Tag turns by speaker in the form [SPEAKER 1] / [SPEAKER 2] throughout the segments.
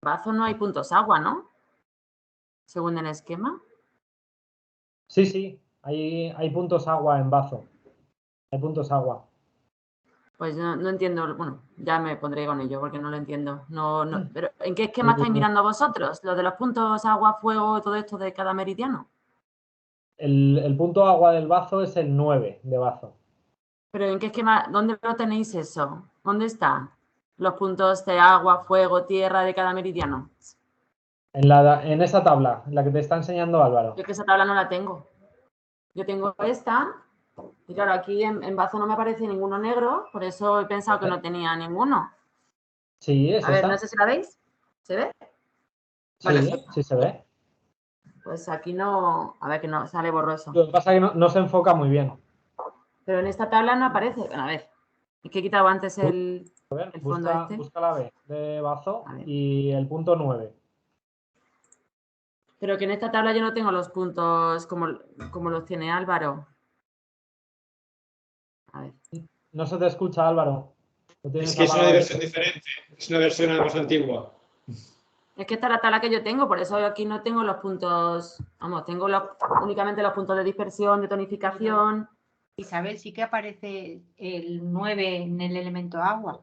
[SPEAKER 1] bazo no hay puntos agua, ¿no? Según el esquema.
[SPEAKER 2] Sí, sí, hay puntos agua en bazo. Hay puntos agua.
[SPEAKER 1] Pues no entiendo, bueno, ya me pondré con ello porque no lo entiendo. Pero ¿en qué esquema estáis mirando vosotros? ¿Lo de los puntos agua, fuego, todo esto de cada meridiano?
[SPEAKER 2] El punto agua del bazo es el 9 de bazo.
[SPEAKER 1] ¿Pero en qué esquema? ¿Dónde lo tenéis eso? ¿Dónde están los puntos de agua, fuego, tierra de cada meridiano?
[SPEAKER 2] En esa tabla, la que te está enseñando Álvaro.
[SPEAKER 1] Yo es que esa tabla no la tengo. Yo tengo esta. Y claro, aquí en bazo no me aparece ninguno negro, por eso he pensado que no tenía ninguno.
[SPEAKER 2] Sí, es
[SPEAKER 1] A ver,
[SPEAKER 2] esa.
[SPEAKER 1] no sé si la veis. ¿Se ve?
[SPEAKER 2] Sí,
[SPEAKER 1] Vale.
[SPEAKER 2] sí se ve.
[SPEAKER 1] Pues aquí no, a ver que no, sale borroso.
[SPEAKER 2] Lo que pasa es que no se enfoca muy bien.
[SPEAKER 1] Pero en esta tabla no aparece. Bueno, a ver, es que he quitado antes el fondo este.
[SPEAKER 2] Busca la B de bazo y el punto 9.
[SPEAKER 1] Pero que en esta tabla yo no tengo los puntos como los tiene Álvaro. A ver.
[SPEAKER 2] No se te escucha, Álvaro.
[SPEAKER 3] Es que es una versión diferente. Es una versión más antigua.
[SPEAKER 1] Es que esta es la tabla que yo tengo, por eso aquí no tengo los puntos. Vamos, tengo únicamente los puntos de dispersión, de tonificación.
[SPEAKER 4] Isabel, sí que aparece el 9 en el elemento agua.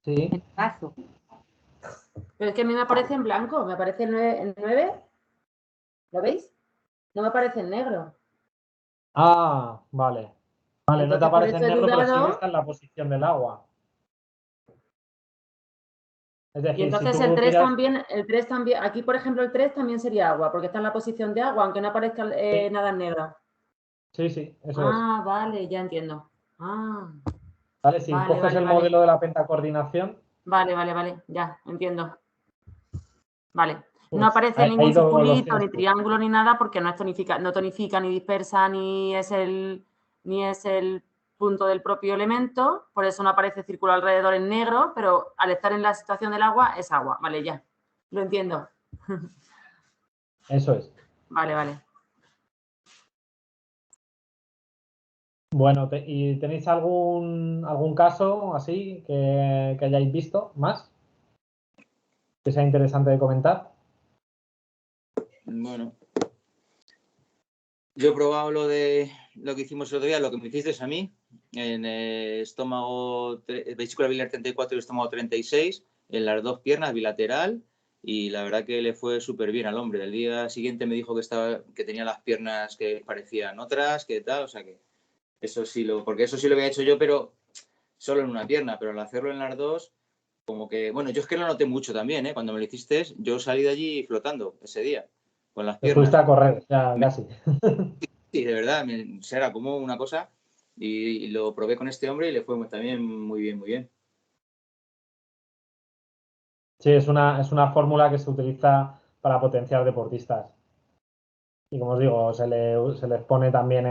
[SPEAKER 2] Sí.
[SPEAKER 4] En el bazo.
[SPEAKER 1] Pero es que a mí me aparece en blanco, me aparece el 9. ¿Lo veis? No me aparece en negro.
[SPEAKER 2] Ah, vale. Vale, entonces, no te aparece en negro, pero sí está en la posición del agua. Es decir,
[SPEAKER 1] y entonces
[SPEAKER 2] si
[SPEAKER 1] el 3 también, aquí por ejemplo el 3 también sería agua, porque está en la posición de agua, aunque no aparezca nada en negro.
[SPEAKER 2] Sí, eso es.
[SPEAKER 1] Ah, vale, ya entiendo.
[SPEAKER 2] Vale, si coges el modelo de la pentacoordinación.
[SPEAKER 1] Vale, ya, entiendo. Vale.
[SPEAKER 2] Pues
[SPEAKER 1] no aparece
[SPEAKER 2] ahí
[SPEAKER 1] ningún circulito, ni triángulo, ni nada, porque no tonifica, ni dispersa, ni es el punto del propio elemento. Por eso no aparece círculo alrededor en negro, pero al estar en la situación del agua, es agua. Vale, ya. Lo entiendo.
[SPEAKER 2] Eso es.
[SPEAKER 1] Vale.
[SPEAKER 2] Bueno, ¿y tenéis algún caso así que hayáis visto más? Que sea interesante de comentar.
[SPEAKER 5] Bueno, yo he probado lo que hicimos el otro día, lo que me hiciste a mí, en estómago, vesícula biliar 34 y estómago 36, en las dos piernas, bilateral, y la verdad que le fue súper bien al hombre. El día siguiente me dijo que tenía las piernas que parecían otras, que tal, o sea que porque eso sí lo había hecho yo, pero solo en una pierna, pero al hacerlo en las dos, como que, bueno, yo es que lo noté mucho también, ¿eh? Cuando me lo hiciste, yo salí de allí flotando ese día, con las piernas.
[SPEAKER 2] Te fuiste a correr, ya casi.
[SPEAKER 5] Sí, de verdad, era como una cosa, y lo probé con este hombre y le fue también muy bien.
[SPEAKER 2] Sí, es una fórmula que se utiliza para potenciar deportistas. Y como os digo, se les pone también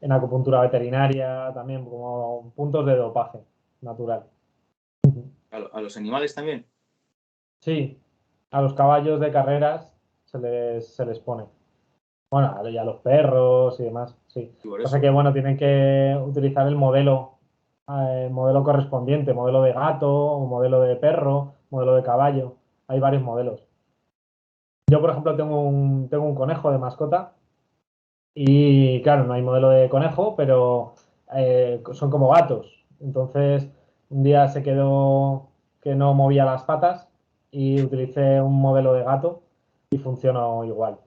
[SPEAKER 2] en acupuntura veterinaria, también como puntos de dopaje natural.
[SPEAKER 5] ¿A los animales también?
[SPEAKER 2] Sí, a los caballos de carreras se les pone. Bueno, y a los perros y demás, sí. Pasa que, bueno, tienen que utilizar el modelo correspondiente, modelo de gato, o modelo de perro, modelo de caballo. Hay varios modelos. Yo, por ejemplo, tengo un conejo de mascota y, claro, no hay modelo de conejo, pero son como gatos. Entonces, un día se quedó que no movía las patas y utilicé un modelo de gato y funcionó igual.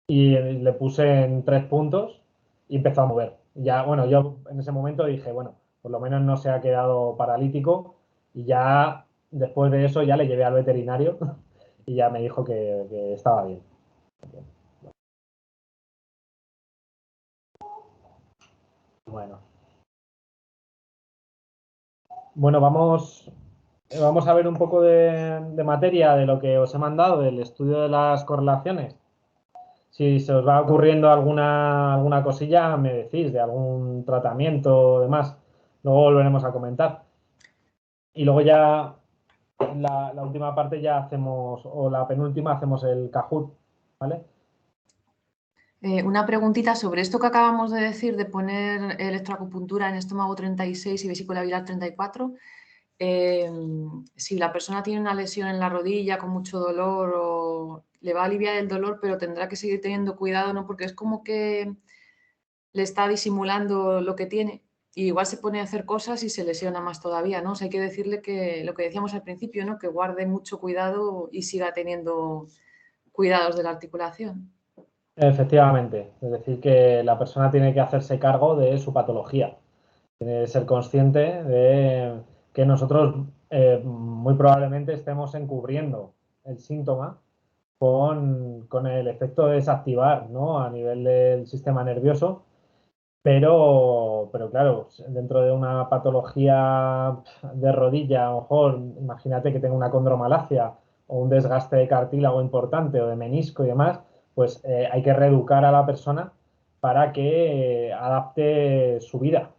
[SPEAKER 2] Y le puse en 3 puntos y empezó a mover. Ya, bueno, yo en ese momento dije, bueno, por lo menos no se ha quedado paralítico y ya después de eso ya le llevé al veterinario y ya me dijo que estaba bien. Bueno, vamos a ver un poco de materia de lo que os he mandado, del estudio de las correlaciones. Si se os va ocurriendo alguna cosilla, me decís, de algún tratamiento o demás. Luego volveremos a comentar. Y luego ya la última parte ya hacemos, o la penúltima hacemos el Kahoot, ¿vale?
[SPEAKER 6] Una preguntita sobre esto que acabamos de decir de poner electroacupuntura en estómago 36 y vesícula biliar 34. si la persona tiene una lesión en la rodilla con mucho dolor o le va a aliviar el dolor, pero tendrá que seguir teniendo cuidado, ¿no? Porque es como que le está disimulando lo que tiene y igual se pone a hacer cosas y se lesiona más todavía, ¿no? O sea, hay que decirle que lo que decíamos al principio, ¿no? Que guarde mucho cuidado y siga teniendo cuidados de la articulación.
[SPEAKER 2] Efectivamente, es decir, que la persona tiene que hacerse cargo de su patología. Tiene que ser consciente de que nosotros muy probablemente estemos encubriendo el síntoma con el efecto de desactivar, ¿no? A nivel del sistema nervioso, pero claro, dentro de una patología de rodilla, a lo mejor, imagínate que tenga una condromalacia o un desgaste de cartílago importante o de menisco y demás, pues hay que reeducar a la persona para que adapte su vida,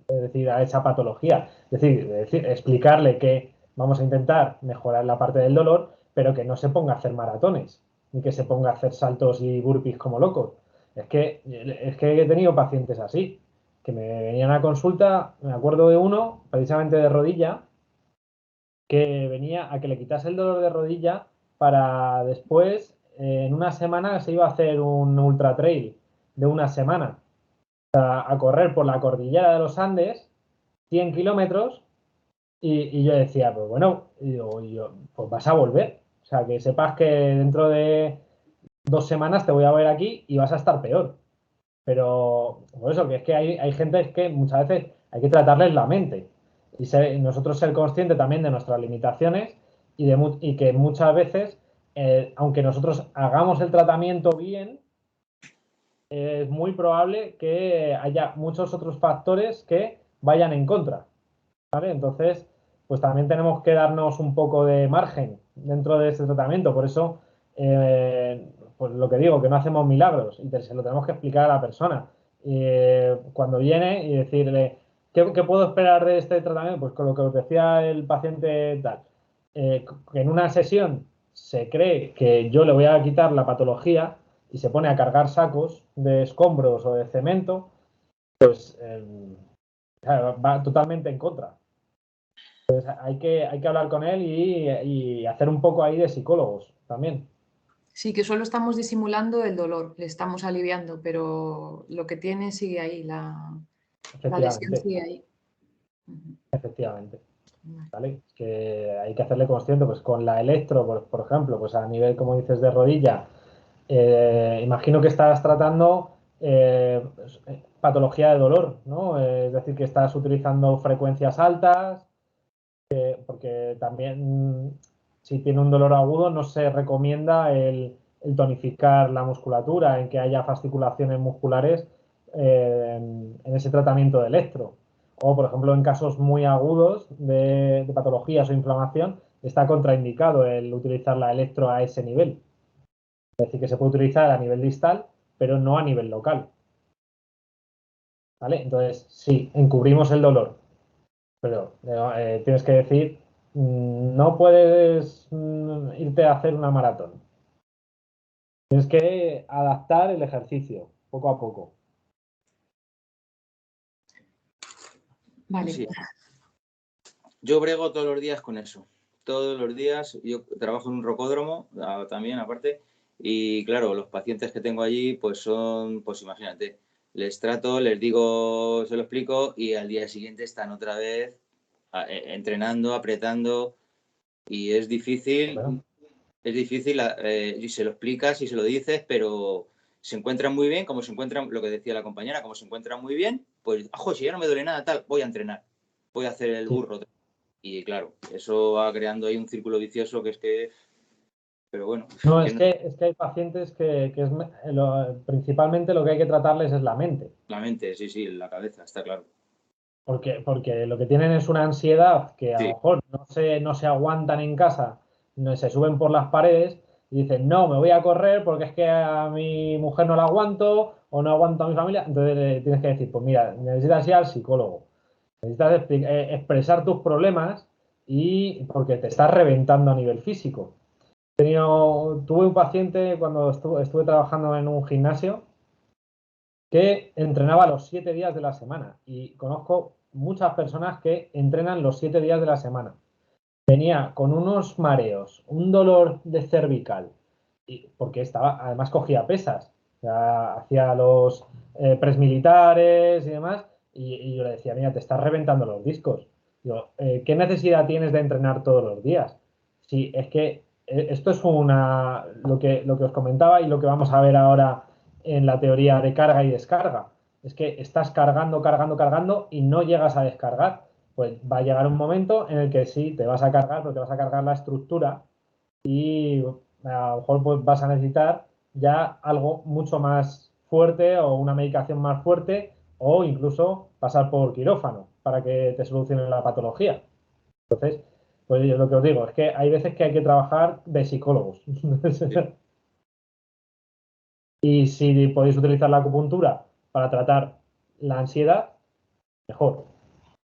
[SPEAKER 2] es decir, a esa patología. Es decir, explicarle que vamos a intentar mejorar la parte del dolor, pero que no se ponga a hacer maratones, ni que se ponga a hacer saltos y burpees como locos. Es que he tenido pacientes así, que me venían a consulta, me acuerdo de uno, precisamente de rodilla, que venía a que le quitase el dolor de rodilla para después, en una semana, se iba a hacer un ultra trail de una semana a correr por la cordillera de los Andes, 100 kilómetros, y yo decía, pues bueno, pues vas a volver. O sea, que sepas que dentro de 2 semanas te voy a ver aquí y vas a estar peor. Pero por eso, que es que hay gente que muchas veces hay que tratarles la mente. Y nosotros ser conscientes también de nuestras limitaciones y que muchas veces, aunque nosotros hagamos el tratamiento bien, es muy probable que haya muchos otros factores que vayan en contra, ¿vale? Entonces, pues también tenemos que darnos un poco de margen dentro de este tratamiento. Por eso, pues lo que digo, que no hacemos milagros y se lo tenemos que explicar a la persona. Cuando viene y decirle, ¿qué puedo esperar de este tratamiento? Pues con lo que os decía el paciente tal, que en una sesión se cree que yo le voy a quitar la patología y se pone a cargar sacos de escombros o de cemento, pues va totalmente en contra. Entonces hay que hablar con él y hacer un poco ahí de psicólogos también.
[SPEAKER 6] Sí, que solo estamos disimulando el dolor, le estamos aliviando, pero lo que tiene sigue ahí, la lesión
[SPEAKER 2] Efectivamente,
[SPEAKER 6] sigue ahí.
[SPEAKER 2] efectivamente. ¿Vale? Que hay que hacerle consciente, pues con la electro, por ejemplo, pues a nivel, como dices, de rodilla, imagino que estás tratando patología de dolor, ¿no? Es decir, que estás utilizando frecuencias altas, porque también si tiene un dolor agudo no se recomienda el tonificar la musculatura, en que haya fasciculaciones musculares en ese tratamiento de electro. O, por ejemplo, en casos muy agudos de patologías o inflamación, está contraindicado el utilizar la electro a ese nivel. Es decir, que se puede utilizar a nivel distal, pero no a nivel local. ¿Vale? Entonces, sí, encubrimos el dolor, pero tienes que decir, no puedes irte a hacer una maratón. Tienes que adaptar el ejercicio poco a poco.
[SPEAKER 6] Vale.
[SPEAKER 5] Sí. Yo brego todos los días con eso. Todos los días. Yo trabajo en un rocódromo también, aparte. Y claro, los pacientes que tengo allí, pues son, pues imagínate, les trato, les digo, se lo explico y al día siguiente están otra vez entrenando, apretando y es difícil. Es difícil, y se lo explicas y se lo dices, pero se encuentran muy bien, como se encuentran, lo que decía la compañera, como se encuentran muy bien, pues, si ya no me duele nada, tal, voy a entrenar, voy a hacer el burro. Y claro, eso va creando ahí un círculo vicioso que es que, pero bueno.
[SPEAKER 2] No, es que hay pacientes que principalmente lo que hay que tratarles es la mente.
[SPEAKER 5] La mente, sí, la cabeza, está claro.
[SPEAKER 2] Porque lo que tienen es una ansiedad que a lo mejor no se aguantan en casa, no se suben por las paredes y dicen, no, me voy a correr porque es que a mi mujer no la aguanto o no aguanto a mi familia. Entonces tienes que decir, pues mira, necesitas ir al psicólogo, necesitas expresar tus problemas y porque te estás reventando a nivel físico. Tuve un paciente cuando estuve trabajando en un gimnasio que entrenaba los 7 días de la semana y conozco muchas personas que entrenan los 7 días de la semana. Venía con unos mareos, un dolor de cervical, porque además cogía pesas, o sea, hacía los press militares y demás, y yo le decía, mira, te estás reventando los discos. Digo, ¿qué necesidad tienes de entrenar todos los días? Sí, es que esto es lo que os comentaba y lo que vamos a ver ahora en la teoría de carga y descarga. Es que estás cargando y no llegas a descargar. Pues va a llegar un momento en el que sí, te vas a cargar, pero te vas a cargar la estructura y a lo mejor pues, vas a necesitar ya algo mucho más fuerte o una medicación más fuerte o incluso pasar por quirófano para que te solucionen la patología. Entonces, pues lo que os digo es que hay veces que hay que trabajar de psicólogos. Y si podéis utilizar la acupuntura para tratar la ansiedad, mejor,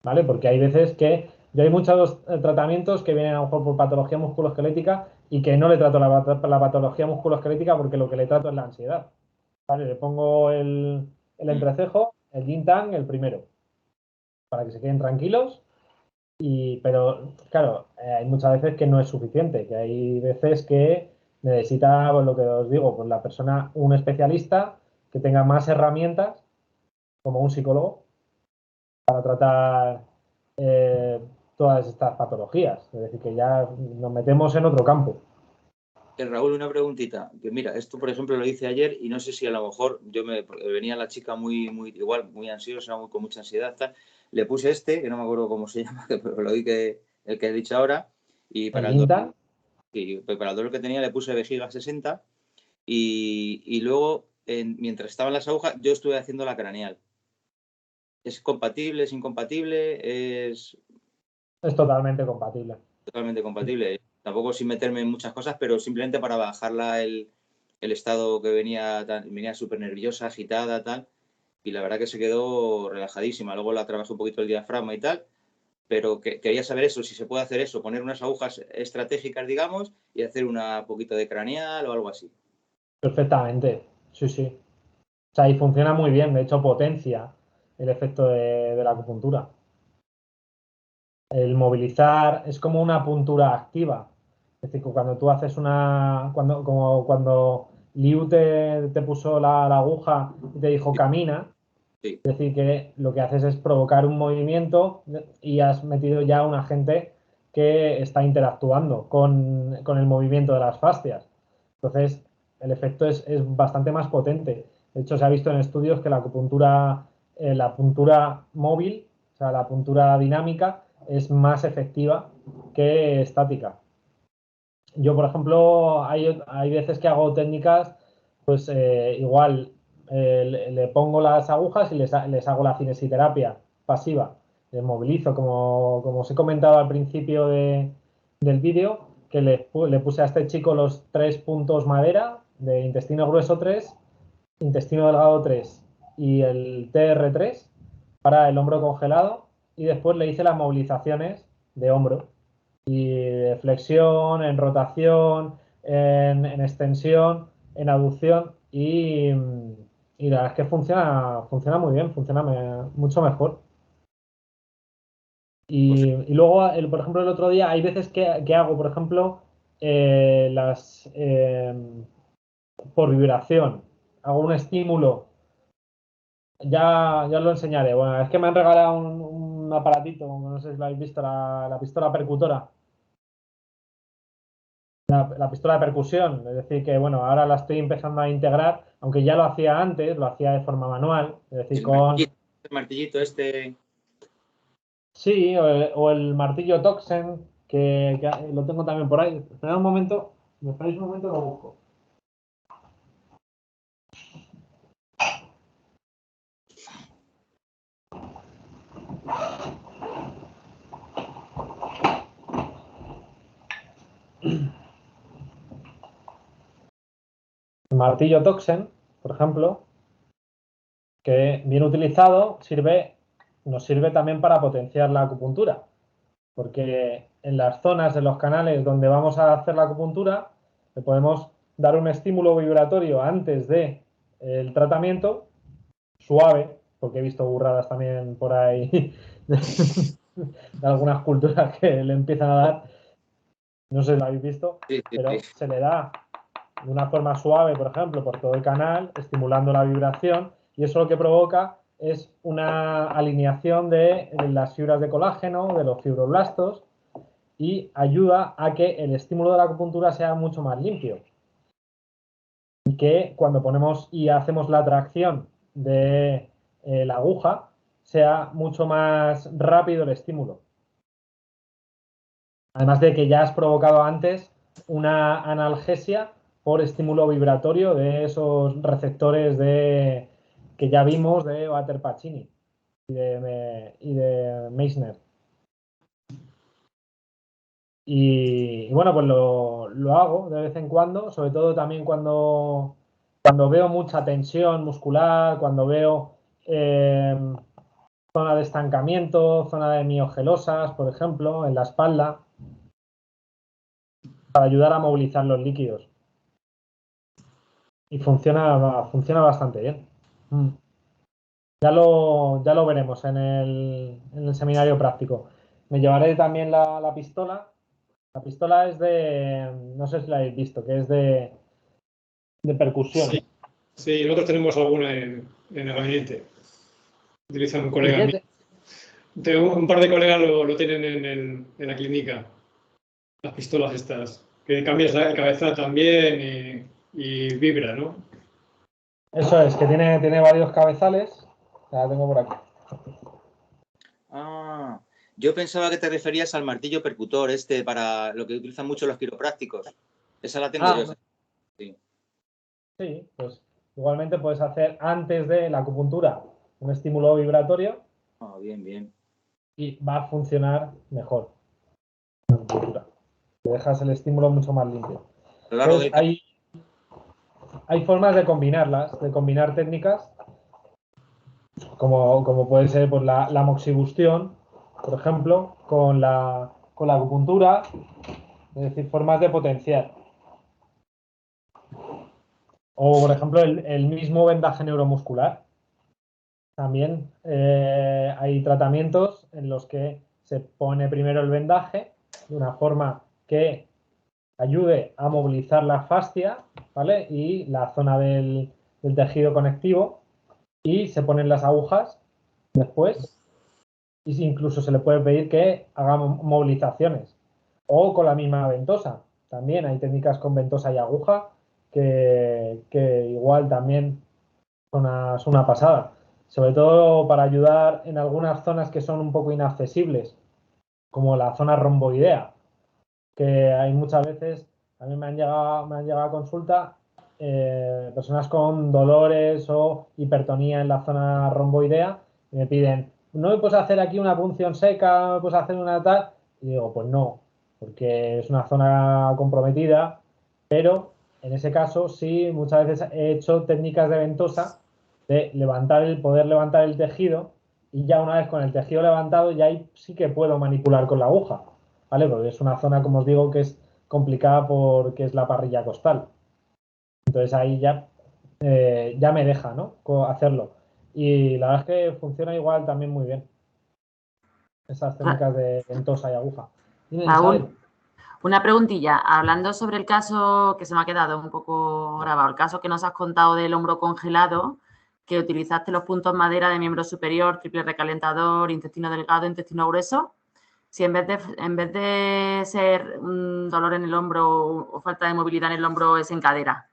[SPEAKER 2] ¿vale? Porque hay veces que yo hay muchos tratamientos que vienen a lo mejor por patología musculoesquelética y que no le trato la patología musculoesquelética porque lo que le trato es la ansiedad. ¿Vale? Le pongo el entrecejo, el yin tang, el primero, para que se queden tranquilos. Pero claro, hay muchas veces que no es suficiente, que hay veces que necesita, pues lo que os digo, pues la persona, un especialista que tenga más herramientas, como un psicólogo, para tratar todas estas patologías. Es decir, que ya nos metemos en otro campo.
[SPEAKER 5] Raúl, una preguntita. Que mira, esto por ejemplo lo hice ayer y no sé si a lo mejor venía la chica muy igual, muy ansiosa, con mucha ansiedad, tal. Le puse que no me acuerdo cómo se llama, pero lo vi el que he dicho ahora. Y para el dolor que tenía le puse vejiga 60 y luego, mientras estaban las agujas, yo estuve haciendo la craneal. ¿Es compatible? ¿Es incompatible?
[SPEAKER 2] Es totalmente compatible.
[SPEAKER 5] Totalmente compatible. Tampoco sin meterme en muchas cosas, pero simplemente para bajarla el estado que venía súper nerviosa, agitada, tal. Y la verdad que se quedó relajadísima. Luego la trabajé un poquito el diafragma y tal. Pero quería saber eso, si se puede hacer eso, poner unas agujas estratégicas, digamos, y hacer un poquito de craneal o algo así.
[SPEAKER 2] Perfectamente, sí, sí. O sea, y funciona muy bien, de hecho potencia el efecto de la acupuntura. El movilizar es como una puntura activa. Es decir, cuando tú haces cuando Liu te puso la aguja y te dijo camina,
[SPEAKER 5] Sí.
[SPEAKER 2] es decir, que lo que haces es provocar un movimiento y has metido ya un agente que está interactuando con el movimiento de las fascias. Entonces, el efecto es bastante más potente. De hecho, se ha visto en estudios que la puntura móvil, o sea, la puntura dinámica, es más efectiva que estática. Yo, por ejemplo, hay veces que hago técnicas, pues igual le pongo las agujas y les hago la cinesiterapia pasiva. Les movilizo, como os he comentado al principio del vídeo, que le puse a este chico los 3 puntos madera de intestino grueso 3, intestino delgado 3 y el TR3 para el hombro congelado y después le hice las movilizaciones de hombro y de flexión, en rotación, en extensión, en aducción y la verdad es que funciona muy bien, funciona mucho mejor. Y luego, por ejemplo, el otro día hay veces que hago, por ejemplo, por vibración, hago un estímulo. Ya lo enseñaré. Bueno, es que me han regalado un aparatito, no sé si lo habéis visto, la pistola percutora. La pistola de percusión, es decir, que bueno, ahora la estoy empezando a integrar, aunque ya lo hacía antes, lo hacía de forma manual, es decir,
[SPEAKER 5] El martillito
[SPEAKER 2] Sí, o el martillo Toxen, que lo tengo también por ahí. Esperad un momento, me esperáis un momento, lo busco. El martillo Toxen, por ejemplo, que bien utilizado nos sirve también para potenciar la acupuntura, porque en las zonas, en los canales donde vamos a hacer la acupuntura, le podemos dar un estímulo vibratorio antes del tratamiento, suave, porque he visto burradas también por ahí de algunas culturas que le empiezan a dar, no sé si lo habéis visto, pero se le da de una forma suave, por ejemplo, por todo el canal, estimulando la vibración, y eso lo que provoca es una alineación de las fibras de colágeno, de los fibroblastos, y ayuda a que el estímulo de la acupuntura sea mucho más limpio. Y que cuando ponemos y hacemos la tracción de la aguja, sea mucho más rápido el estímulo. Además de que ya has provocado antes una analgesia por estímulo vibratorio de esos receptores que ya vimos de Walter Pacini y de Meissner. Y bueno, pues lo hago de vez en cuando, sobre todo también cuando veo mucha tensión muscular, cuando veo zona de estancamiento, zona de miogelosas, por ejemplo, en la espalda, para ayudar a movilizar los líquidos. Y funciona bastante bien. Ya lo veremos en el seminario práctico. Me llevaré también la pistola. La pistola es no sé si la habéis visto, que es de percusión.
[SPEAKER 3] Sí, nosotros tenemos alguna en el gabinete. Utilizan un colega mío. Tengo un par de colegas lo tienen en la clínica. Las pistolas estas. Que cambias la cabeza también y vibra, ¿no?
[SPEAKER 2] Eso es, que tiene varios cabezales. La tengo por aquí.
[SPEAKER 5] Ah, yo pensaba que te referías al martillo percutor, para lo que utilizan mucho los quiroprácticos. Esa la tengo yo.
[SPEAKER 2] Sí, pues igualmente puedes hacer antes de la acupuntura un estímulo vibratorio.
[SPEAKER 5] Bien, bien.
[SPEAKER 2] Y va a funcionar mejor la acupuntura. Te dejas el estímulo mucho más limpio. Entonces, hay formas de combinarlas, de combinar técnicas, como puede ser pues, la moxibustión, por ejemplo, con la acupuntura, es decir, formas de potenciar. O, por ejemplo, el mismo vendaje neuromuscular. También hay tratamientos en los que se pone primero el vendaje de una forma que ayude a movilizar la fascia, ¿vale? Y la zona del tejido conectivo, y se ponen las agujas después, y incluso se le puede pedir que haga movilizaciones. O con la misma ventosa. También hay técnicas con ventosa y aguja que igual también son una pasada. Sobre todo para ayudar en algunas zonas que son un poco inaccesibles, como la zona romboidea, que hay muchas veces, a mí me han llegado a consulta personas con dolores o hipertonía en la zona romboidea y me piden, ¿no me puedes hacer aquí una punción seca? ¿No me puedes hacer una tal? Y digo, pues no, porque es una zona comprometida, pero en ese caso sí, muchas veces he hecho técnicas de ventosa de poder levantar el tejido, y ya una vez con el tejido levantado ya ahí sí que puedo manipular con la aguja, ¿vale? Porque es una zona, como os digo, que es complicada porque es la parrilla costal. Entonces ahí ya me deja, ¿no? hacerlo. Y la verdad es que funciona igual también muy bien. Esas técnicas de ventosa y aguja.
[SPEAKER 1] Raúl, una preguntilla. Hablando sobre el caso que se me ha quedado un poco grabado, el caso que nos has contado del hombro congelado, que utilizaste los puntos madera de miembro superior, triple recalentador, intestino delgado, intestino grueso. Si en vez de ser un dolor en el hombro o falta de movilidad en el hombro es en cadera,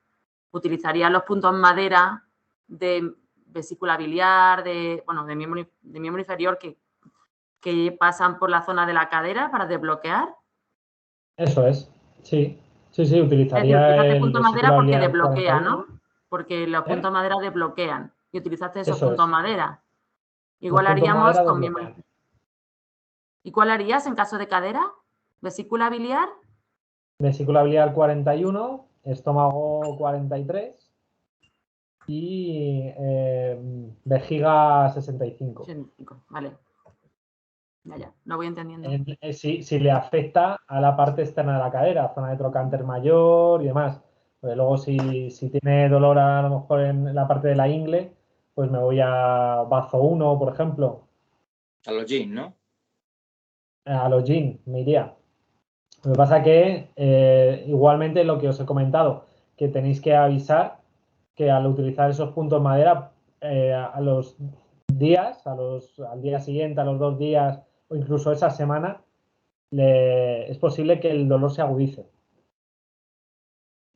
[SPEAKER 1] ¿utilizarías los puntos madera de vesícula biliar, de miembro inferior que pasan por la zona de la cadera para desbloquear?
[SPEAKER 2] Eso es, sí, utilizaría
[SPEAKER 1] utilizaste punto madera porque
[SPEAKER 2] biliar
[SPEAKER 1] desbloquea,
[SPEAKER 2] 41.
[SPEAKER 1] ¿no? Porque los puntos madera desbloquean y utilizaste esos
[SPEAKER 2] Eso
[SPEAKER 1] puntos
[SPEAKER 2] es.
[SPEAKER 1] madera.
[SPEAKER 2] Los
[SPEAKER 1] Igual
[SPEAKER 2] puntos
[SPEAKER 1] haríamos
[SPEAKER 2] madera
[SPEAKER 1] con
[SPEAKER 2] desbloquean.
[SPEAKER 1] miembro. ¿Y cuál harías en caso de cadera? ¿Vesícula biliar?
[SPEAKER 2] Vesícula biliar 41, estómago 43 y vejiga 65.
[SPEAKER 1] Vale. Ya, lo voy entendiendo.
[SPEAKER 2] Si le afecta a la parte externa de la cadera, zona de trocánter mayor y demás. Porque luego si tiene dolor a lo mejor en la parte de la ingle, pues me voy a Bazo 1, por ejemplo.
[SPEAKER 5] A los jeans, ¿no?
[SPEAKER 2] A los jeans me iría. Lo que pasa que igualmente lo que os he comentado, que tenéis que avisar que al utilizar esos puntos madera, a los días, al día siguiente, a los 2 días o incluso esa semana, es posible que el dolor se agudice,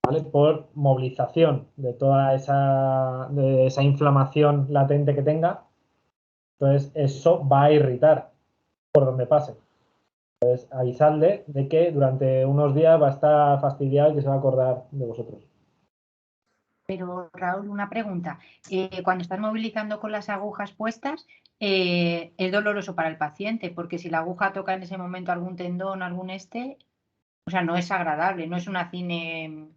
[SPEAKER 2] ¿vale? Por movilización de toda de esa inflamación latente que tenga. Entonces eso va a irritar por donde pase. Entonces avisadle de que durante unos días va a estar fastidiado y que se va a acordar de vosotros.
[SPEAKER 4] Pero Raúl, una pregunta. Cuando estás movilizando con las agujas puestas, es doloroso para el paciente, porque si la aguja toca en ese momento algún tendón, o sea, no es agradable, no es una cine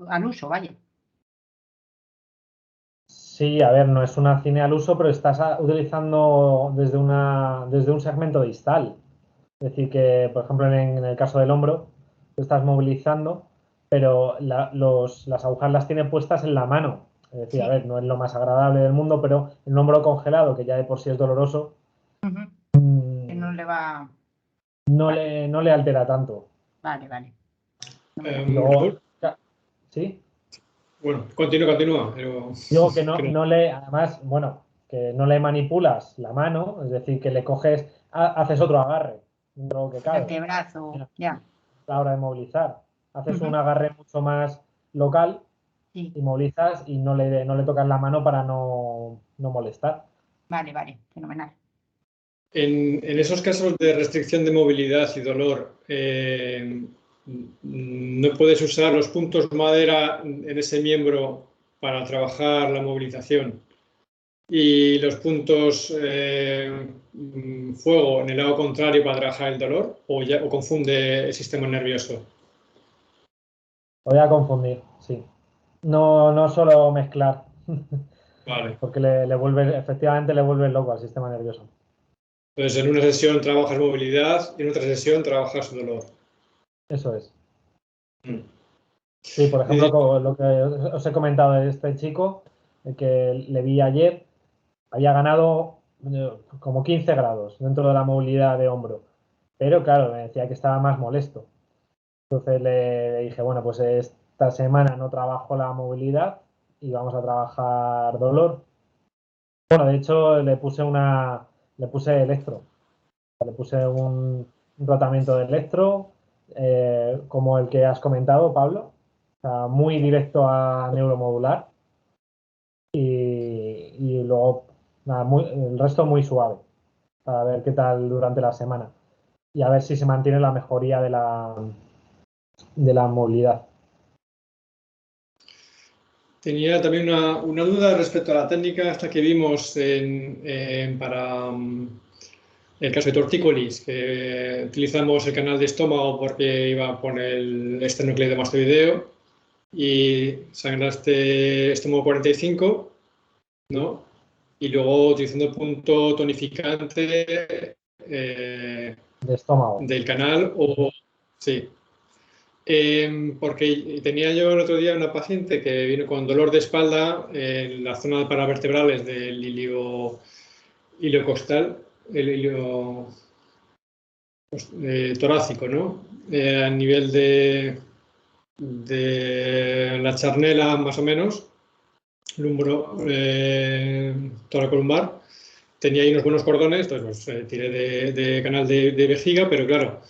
[SPEAKER 4] al uso, vaya.
[SPEAKER 2] Sí, a ver, no es una cine al uso, pero estás utilizando desde un segmento distal. Es decir, que, por ejemplo, en el caso del hombro, tú estás movilizando, pero las agujas las tiene puestas en la mano. Es decir, a
[SPEAKER 4] Sí.
[SPEAKER 2] ver, no es lo más agradable del mundo, pero el hombro congelado, que ya de por sí es doloroso,
[SPEAKER 4] Que no le va.
[SPEAKER 2] no le altera tanto.
[SPEAKER 4] Vale, vale.
[SPEAKER 3] Raúl,
[SPEAKER 2] ¿Sí?
[SPEAKER 3] bueno, continúa. Pero
[SPEAKER 2] Digo que además, bueno, que no le manipulas la mano, es decir, que le coges, haces otro agarre, dentro de lo que cabe,
[SPEAKER 4] Antebrazo, ya.
[SPEAKER 2] a la hora de movilizar. Haces
[SPEAKER 4] Ujú.
[SPEAKER 2] un agarre mucho más local
[SPEAKER 4] Sí,
[SPEAKER 2] y movilizas y no le tocas la mano para no molestar.
[SPEAKER 4] vale, fenomenal.
[SPEAKER 3] en esos casos de restricción de movilidad y dolor, no puedes usar los puntos madera en ese miembro para trabajar la movilización y los puntos fuego en el lado contrario para trabajar el dolor, o confunde el sistema nervioso.
[SPEAKER 2] Voy a confundir, sí. No solo mezclar,
[SPEAKER 3] Vale.
[SPEAKER 2] porque efectivamente le vuelve loco al sistema nervioso.
[SPEAKER 3] Entonces, en una sesión trabajas movilidad y en otra sesión trabajas dolor.
[SPEAKER 2] Eso es.
[SPEAKER 3] Mm.
[SPEAKER 2] Sí, por ejemplo,
[SPEAKER 3] Y-
[SPEAKER 2] con lo que os he comentado de este chico, el que le vi ayer, había ganado como 15 grados dentro de la movilidad de hombro. Pero claro, me decía que estaba más molesto. Entonces le dije, bueno, pues esta semana no trabajo la movilidad y vamos a trabajar dolor. Bueno, de hecho le puse electro. Le puse un tratamiento de electro, como el que has comentado, Pablo. O sea, muy directo a neuromodular. Y luego, nada, el resto muy suave. Para ver qué tal durante la semana. Y a ver si se mantiene la mejoría de la movilidad.
[SPEAKER 3] Tenía también una duda respecto a la técnica hasta que vimos para el caso de tortícolis, que utilizamos el canal de estómago porque iba con el esternocleidomastoideo y sangraste estómago 45, ¿no? Y luego utilizando punto tonificante
[SPEAKER 2] De estómago.
[SPEAKER 3] del canal, sí. Porque tenía yo el otro día una paciente que vino con dolor de espalda en la zona paravertebrales del iliocostal, el ilio torácico, ¿no? A nivel de la charnela, más o menos, lumbro, toracolumbar. Tenía ahí unos buenos cordones, entonces pues, tiré de canal de vejiga, pero claro,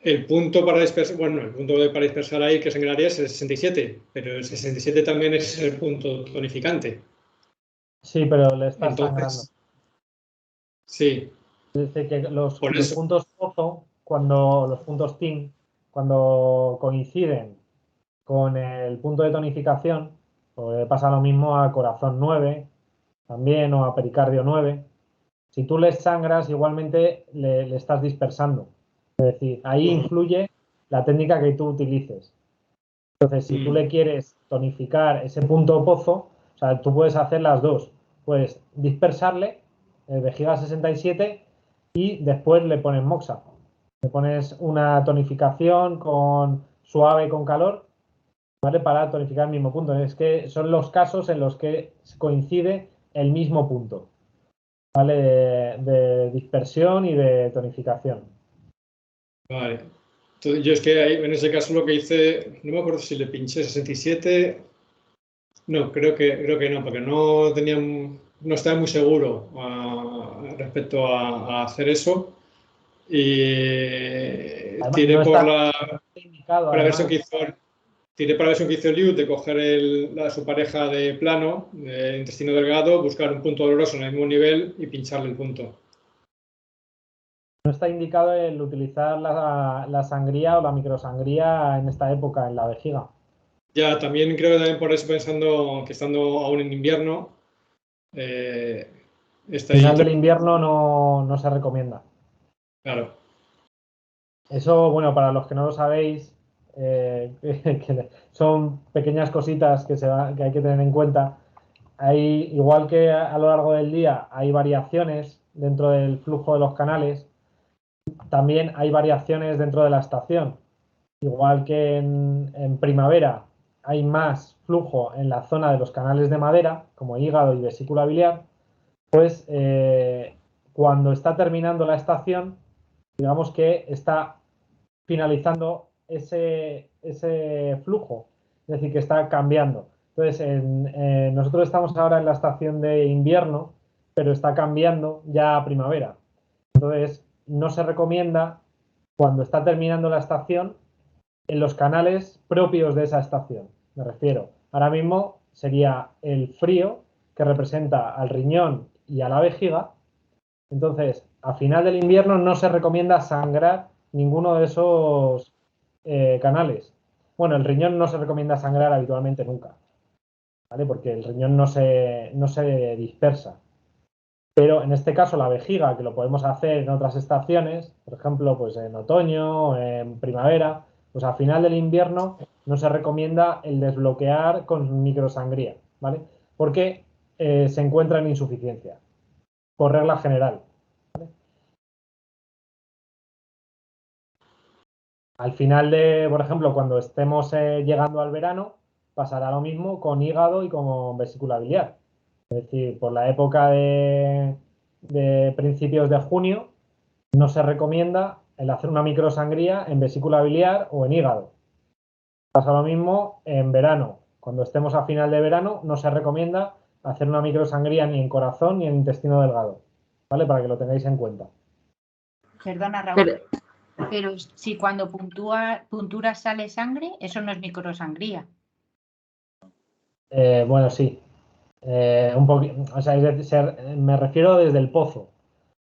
[SPEAKER 3] el punto para dispersar ahí que sangraría es el 67, pero el 67 también es el punto tonificante.
[SPEAKER 2] Sí, pero le está sangrando.
[SPEAKER 3] Entonces, sí,
[SPEAKER 2] Dice que los
[SPEAKER 3] por eso.
[SPEAKER 2] puntos pozo, los puntos TIN, cuando coinciden con el punto de tonificación, pues pasa lo mismo a corazón 9 también o a pericardio 9. Si tú les sangras, igualmente le estás dispersando. Es decir, ahí influye la técnica que tú utilices. Entonces, si tú le quieres tonificar ese punto pozo, o sea, tú puedes hacer las dos. Puedes dispersarle, vejiga 67, y después le pones moxa. Le pones una tonificación suave con calor, ¿vale? Para tonificar el mismo punto. Es que son los casos en los que coincide el mismo punto, ¿vale? De dispersión y de tonificación.
[SPEAKER 3] Vale. Entonces, yo es que ahí, en ese caso lo que hice, no me acuerdo si le pinché 67. No, creo que no, porque no estaba muy seguro respecto a hacer eso. Y
[SPEAKER 2] Además,
[SPEAKER 3] tiré
[SPEAKER 2] no
[SPEAKER 3] por
[SPEAKER 2] está
[SPEAKER 3] la
[SPEAKER 2] indicado,
[SPEAKER 3] versión
[SPEAKER 2] además.
[SPEAKER 3] tiré para la versión que hizo Liu de coger su pareja de plano, de intestino delgado, buscar un punto doloroso en el mismo nivel y pincharle el punto.
[SPEAKER 2] No está indicado el utilizar la sangría o la microsangría en esta época, en la vejiga.
[SPEAKER 3] Ya, también creo que también por eso pensando que estando aún en invierno, está ahí.
[SPEAKER 2] Final del invierno no se recomienda.
[SPEAKER 3] Claro.
[SPEAKER 2] Eso, bueno, para los que no lo sabéis, que son pequeñas cositas que hay que tener en cuenta. Igual que a lo largo del día hay variaciones dentro del flujo de los canales, también hay variaciones dentro de la estación. Igual que en primavera hay más flujo en la zona de los canales de madera, como hígado y vesícula biliar, pues cuando está terminando la estación, digamos que está finalizando ese flujo, es decir, que está cambiando. Entonces, nosotros estamos ahora en la estación de invierno, pero está cambiando ya a primavera. Entonces, no se recomienda, cuando está terminando la estación, en los canales propios de esa estación. Me refiero, ahora mismo sería el frío, que representa al riñón y a la vejiga. Entonces, a final del invierno no se recomienda sangrar ninguno de esos canales. Bueno, el riñón no se recomienda sangrar habitualmente nunca, ¿vale? Porque el riñón no se dispersa. Pero en este caso la vejiga, que lo podemos hacer en otras estaciones, por ejemplo, pues en otoño o en primavera, pues a final del invierno no se recomienda el desbloquear con microsangría, ¿vale? Porque se encuentra en insuficiencia, por regla general. Al final por ejemplo, cuando estemos llegando al verano, pasará lo mismo con hígado y con vesícula biliar. Es decir, por la época de principios de junio, no se recomienda el hacer una microsangría en vesícula biliar o en hígado. Pasa lo mismo en verano. Cuando estemos a final de verano, no se recomienda hacer una microsangría ni en corazón ni en intestino delgado. ¿Vale? Para que lo tengáis en cuenta.
[SPEAKER 4] Perdona, Raúl. Pero si cuando puntura sale sangre, eso no es microsangría.
[SPEAKER 2] Bueno, sí. Un poquito, o sea, me refiero desde el pozo.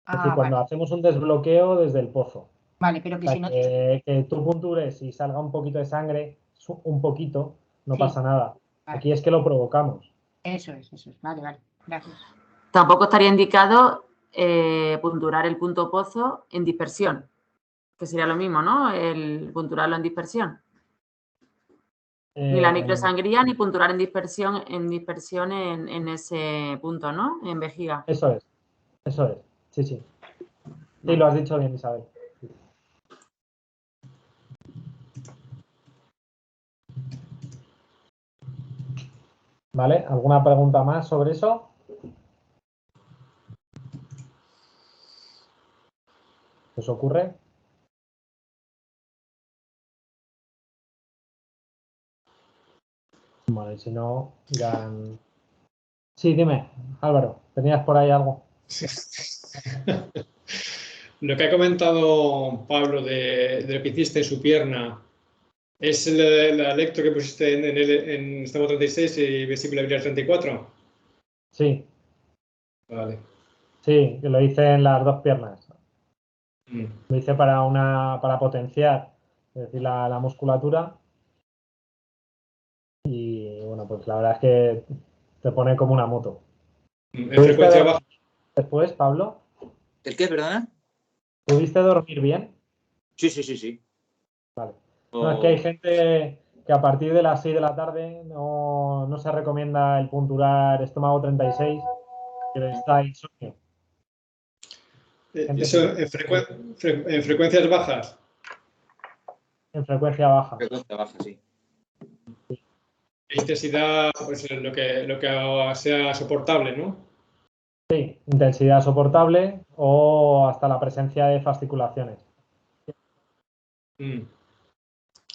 [SPEAKER 2] Es decir, cuando hacemos un desbloqueo desde el pozo.
[SPEAKER 4] Vale, pero que
[SPEAKER 2] O sea,
[SPEAKER 4] si no.
[SPEAKER 2] que tú puntures y salga un poquito de sangre, un poquito, no
[SPEAKER 4] Sí.
[SPEAKER 2] pasa nada.
[SPEAKER 4] Vale.
[SPEAKER 2] Aquí es que lo provocamos.
[SPEAKER 4] Eso es. Vale. Gracias.
[SPEAKER 1] Tampoco estaría indicado punturar el punto pozo en dispersión, que sería lo mismo, ¿no? El punturarlo en dispersión. Ni la microsangría ni punturar en dispersión en ese punto, ¿no? En vejiga.
[SPEAKER 2] Eso es. Sí. Sí,
[SPEAKER 1] Vale.
[SPEAKER 2] lo has dicho bien, Isabel. ¿Vale? ¿Alguna pregunta más sobre eso? ¿Os ocurre? Bueno, y si no, irán. Sí, dime, Álvaro, ¿tenías por ahí algo?
[SPEAKER 3] Sí. Lo que ha comentado Pablo de lo que hiciste en su pierna, ¿es la electro que pusiste en estamo 36 y vesícula biliar 34?
[SPEAKER 2] Sí.
[SPEAKER 3] Vale.
[SPEAKER 2] Sí, que lo hice en las dos piernas. Lo hice para potenciar, es decir, la musculatura. Y bueno, pues la verdad es que te pone como una moto.
[SPEAKER 3] ¿En frecuencia baja?
[SPEAKER 2] Después, Pablo,
[SPEAKER 5] ¿El qué, perdona?
[SPEAKER 2] ¿pudiste dormir bien?
[SPEAKER 5] Sí.
[SPEAKER 2] Vale. No, es que hay gente que a partir de las 6 de la tarde no se recomienda el punturar estómago 36, que está insomnio.
[SPEAKER 3] ¿Eso en frecuencias bajas?
[SPEAKER 2] En frecuencia baja.
[SPEAKER 5] Frecuencia baja, sí.
[SPEAKER 3] intensidad, pues lo que sea soportable, ¿no?
[SPEAKER 2] Sí, intensidad soportable o hasta la presencia de fasciculaciones.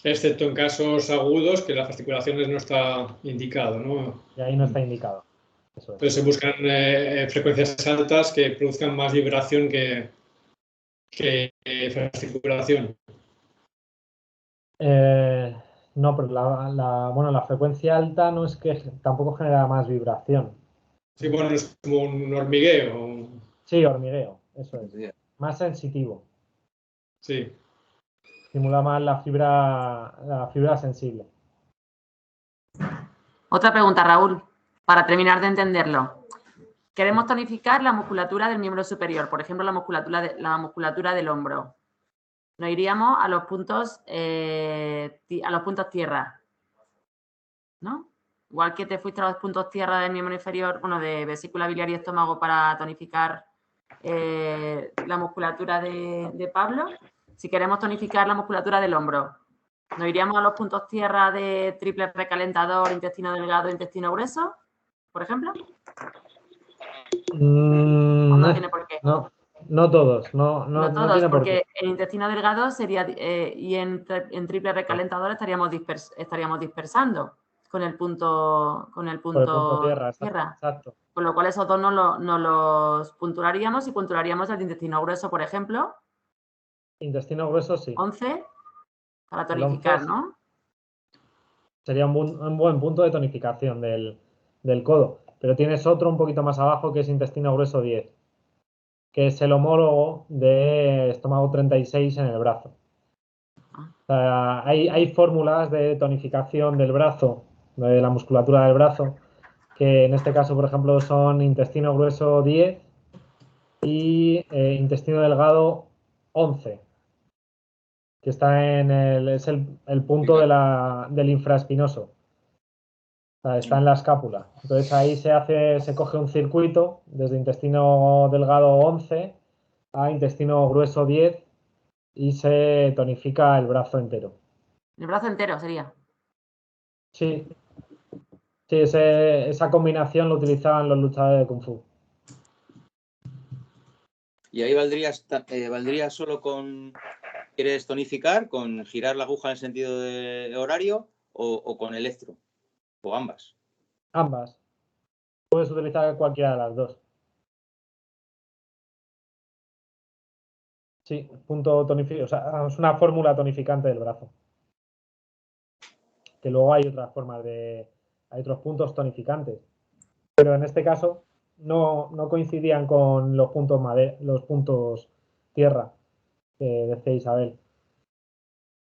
[SPEAKER 3] Excepto en casos agudos que la fasciculaciones no está indicado, ¿no?
[SPEAKER 2] Y ahí no está indicado. Eso es.
[SPEAKER 3] Entonces se buscan frecuencias altas que produzcan más vibración que fasciculación.
[SPEAKER 2] No, pero la frecuencia alta no es que tampoco genera más vibración.
[SPEAKER 3] Sí, bueno, es como un hormigueo.
[SPEAKER 2] Sí, hormigueo, eso es. Más sensitivo.
[SPEAKER 3] Sí.
[SPEAKER 2] Estimula más la fibra sensible.
[SPEAKER 1] Otra pregunta, Raúl, para terminar de entenderlo. Queremos tonificar la musculatura del miembro superior, por ejemplo, la musculatura del hombro. Nos iríamos a los puntos tierra, ¿no? Igual que te fuiste a los puntos tierra del miembro inferior, bueno, de vesícula biliar y estómago para tonificar la musculatura de Pablo. Si queremos tonificar la musculatura del hombro, ¿nos iríamos a los puntos tierra de triple recalentador, intestino delgado, intestino grueso, por ejemplo? No tiene por qué.
[SPEAKER 2] No todos, no
[SPEAKER 1] todos,
[SPEAKER 2] tiene por
[SPEAKER 1] porque
[SPEAKER 2] qué.
[SPEAKER 1] en intestino delgado sería y en triple recalentador estaríamos dispersando con el punto
[SPEAKER 2] tierra. Exacto.
[SPEAKER 1] Con lo cual esos dos no los punturaríamos y punturaríamos el intestino grueso, por ejemplo.
[SPEAKER 2] Intestino grueso, sí.
[SPEAKER 1] 11 para tonificar,
[SPEAKER 2] 11,
[SPEAKER 1] ¿no?
[SPEAKER 2] Sería un buen punto de tonificación del codo. Pero tienes otro un poquito más abajo que es intestino grueso 10, que es el homólogo de estómago 36 en el brazo. O sea, hay fórmulas de tonificación del brazo, de la musculatura del brazo, que en este caso, por ejemplo, son intestino grueso 10 y intestino delgado 11, que está es el punto del infraespinoso. O sea, está en la escápula. Entonces ahí se coge un circuito desde intestino delgado 11 a intestino grueso 10 y se tonifica el brazo entero.
[SPEAKER 1] El brazo entero sería.
[SPEAKER 2] Sí, esa combinación lo utilizaban los luchadores de Kung Fu.
[SPEAKER 5] ¿Y ahí valdría solo con, quieres tonificar, con girar la aguja en el sentido de horario o con electro? ¿O ambas?
[SPEAKER 2] Ambas. Puedes utilizar cualquiera de las dos. Sí, punto tonificante. O sea, es una fórmula tonificante del brazo. Que luego hay otras formas hay otros puntos tonificantes. Pero en este caso no coincidían con los puntos tierra que decía Isabel.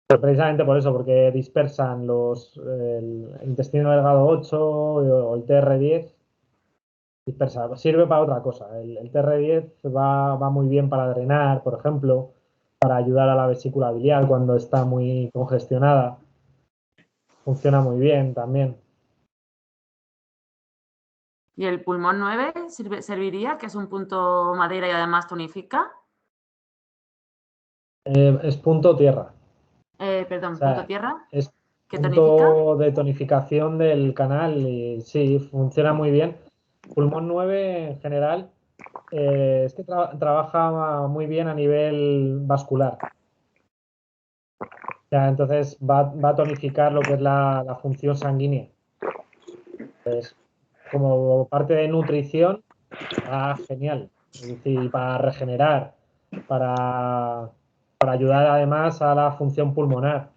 [SPEAKER 2] Pero precisamente por eso, porque dispersan el intestino delgado 8 o el TR10. Dispersa, sirve para otra cosa. El TR10 va muy bien para drenar, por ejemplo, para ayudar a la vesícula biliar cuando está muy congestionada. Funciona muy bien también.
[SPEAKER 1] ¿Y el pulmón 9 serviría, que es un punto madera y además tonifica?
[SPEAKER 2] Es punto tierra.
[SPEAKER 1] Perdón, o sea, punto tierra.
[SPEAKER 2] Es
[SPEAKER 1] ¿Qué
[SPEAKER 2] punto
[SPEAKER 1] tonifica?
[SPEAKER 2] de tonificación del canal y sí, funciona muy bien. Pulmón 9 en general es que trabaja muy bien a nivel vascular. O sea, entonces va a tonificar lo que es la función sanguínea. Entonces, como parte de nutrición, está genial. Es decir, para regenerar, para ayudar además a la función pulmonar.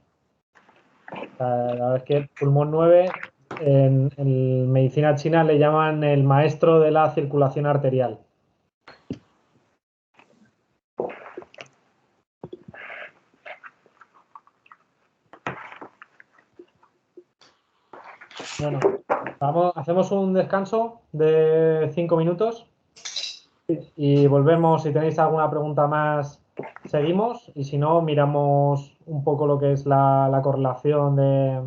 [SPEAKER 2] La verdad es que el pulmón 9 en medicina china le llaman el maestro de la circulación arterial. Bueno, hacemos un descanso de 5 minutos y volvemos. Si tenéis alguna pregunta más, seguimos, y si no, miramos un poco lo que es la correlación de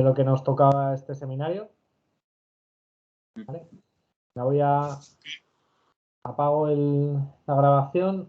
[SPEAKER 2] lo que nos tocaba este seminario. ¿Vale? Apago la grabación.